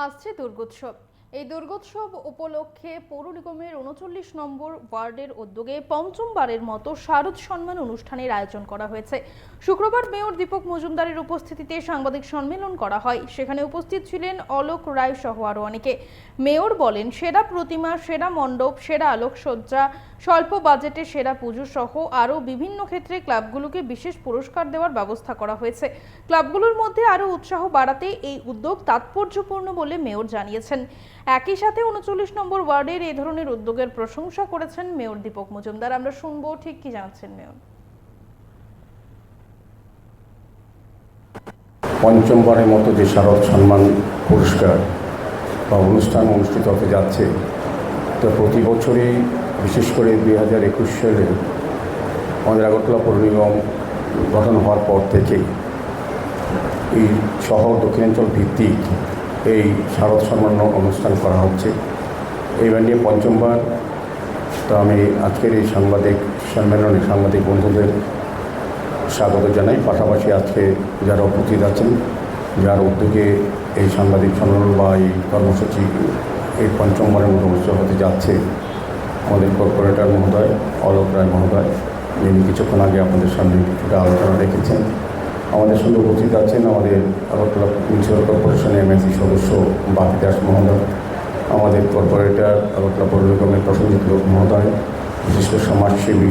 আসছে দুর্গোৎসব। এই দুর্গোৎসব উপলক্ষে পৌর নিগমের ৩৯ নম্বর ওয়ার্ডের উদ্যোগে পঞ্চমবারের মতো শারদ সম্মান অনুষ্ঠানের আয়োজন করা হয়েছে। শুক্রবার মেয়র দীপক মজুমদারের উপস্থিতিতে সাংবাদিক সম্মেলন করা হয়। সেখানে উপস্থিত ছিলেন অলোক রায় সহ আরও অনেকে। মেয়র বলেন, সেরা প্রতিমা, সেরা মণ্ডপ, সেরা আলোকসজ্জা, স্বল্প বাজেটে সেরা পুজো সহ আরও বিভিন্ন ক্ষেত্রে ক্লাবগুলোকে বিশেষ পুরস্কার দেওয়ার ব্যবস্থা করা হয়েছে। ক্লাবগুলোর মধ্যে আরও উৎসাহ বাড়াতে এই উদ্যোগ তাৎপর্যপূর্ণ বলে মেয়র জানিয়েছেন। একই সাথে ৩৯ নম্বর ওয়ার্ডের এই ধরনের উদ্যোগের প্রশংসা করেছেন মেয়র দীপক মজুমদার। আমরা শুনবো ঠিক কি জানাচ্ছেন মেয়র। পঞ্চমবারের মতো যে শারদ সম্মান পুরস্কার বা অনুষ্ঠান অনুষ্ঠিত হতে যাচ্ছে, তো প্রতি বছরই বিশেষ করে 2021 সালে আমাদের আগরতলা পৌর নিগম গঠন হওয়ার পর থেকেই এই শহর দক্ষিণাঞ্চল ভিত্তিক এই শারদ সম্মান অনুষ্ঠান করা হচ্ছে। এইবার নিয়ে পঞ্চমবার। তো আমি আজকের এই সাংবাদিক সম্মেলনে সাংবাদিক বন্ধুদের স্বাগত জানাই। পাশাপাশি আজকে যারা উপস্থিত আছেন, যার উদ্যোগে এই সাংবাদিক সম্মেলন বা এই কর্মসূচি এই পঞ্চমবারের মতো অনুষ্ঠিত হতে যাচ্ছে, আমাদের কর্পোরেটর মহোদয় অলোক রায় মহোদয়, যিনি কিছুক্ষণ আগে আপনাদের সামনে কিছুটা আলোচনা রেখেছেন। আমাদের সঙ্গে উপস্থিত আছেন আমাদের আগরতলা মিউনিসিপ্যাল কর্পোরেশনের এমএসি সদস্য বাপি দাস মহোদয়, আমাদের কর্পোরেটর আগরতলা পৌর নিগমের প্রসেনজিৎ লোক মহোদয়, বিশিষ্ট সমাজসেবী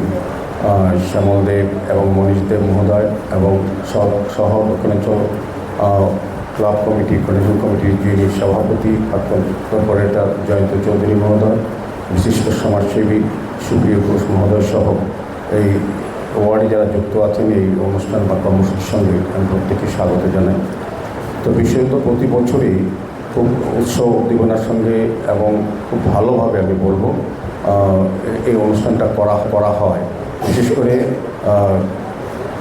শ্যামল দেব এবং মনীষ দেব মহোদয়, এবং সহ দক্ষিণাঞ্চল ক্লাব কমিটি কন্ডিশন কমিটির যিনি সভাপতি কর্পোরেটর জয়ন্ত চৌধুরী মহোদয়, বিশিষ্ট সমাজসেবী সুপ্রিয় ঘোষ মহোদয় সহ এই ওয়ার্ডে যারা যুক্ত আছেন এই অনুষ্ঠান বা কর্মসূচির সঙ্গে আমি প্রত্যেকে স্বাগত জানাই। তো বিশেষত প্রতি বছরই খুব উৎসব উদ্দীপনার সঙ্গে এবং খুব ভালোভাবে আমি বলবো এই অনুষ্ঠানটা করা হয়। বিশেষ করে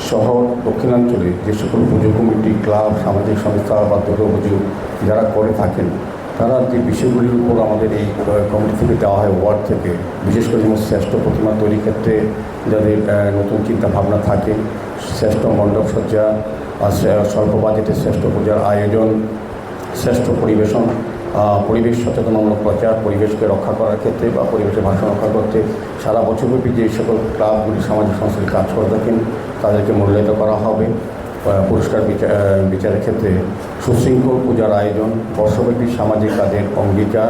শহর দক্ষিণাঞ্চলে যে সকল পুজো কমিটি, ক্লাব, সামাজিক সংস্থা বা দুর্গা পুজো যারা করে থাকেন, তারা যে বিষয়গুলির উপর আমাদের এই কমিটি থেকে দেওয়া হয় ওয়ার্ড থেকে, বিশেষ করে যেমন শ্রেষ্ঠ প্রতিমা তৈরির ক্ষেত্রে যাদের নতুন চিন্তা ভাবনা থাকে, শ্রেষ্ঠ মণ্ডপ সজ্জা, স্বল্প বাজেটে শ্রেষ্ঠ পূজার আয়োজন, শ্রেষ্ঠ পরিবেশন, পরিবেশ সচেতনমূলক প্রচার, পরিবেশকে রক্ষা করার ক্ষেত্রে বা পরিবেশের ভারসাম্য রক্ষা করতে সারা বছরব্যাপী যে সকল ক্লাবগুলি সামাজিক সংস্থার কাজ করে থাকেন তাদেরকে মূল্যায়িত করা হবে। পুরস্কার বিচারের ক্ষেত্রে সুশৃঙ্খল পূজার আয়োজন, বর্ষব্যাপী সামাজিক কাজের অঙ্গীকার।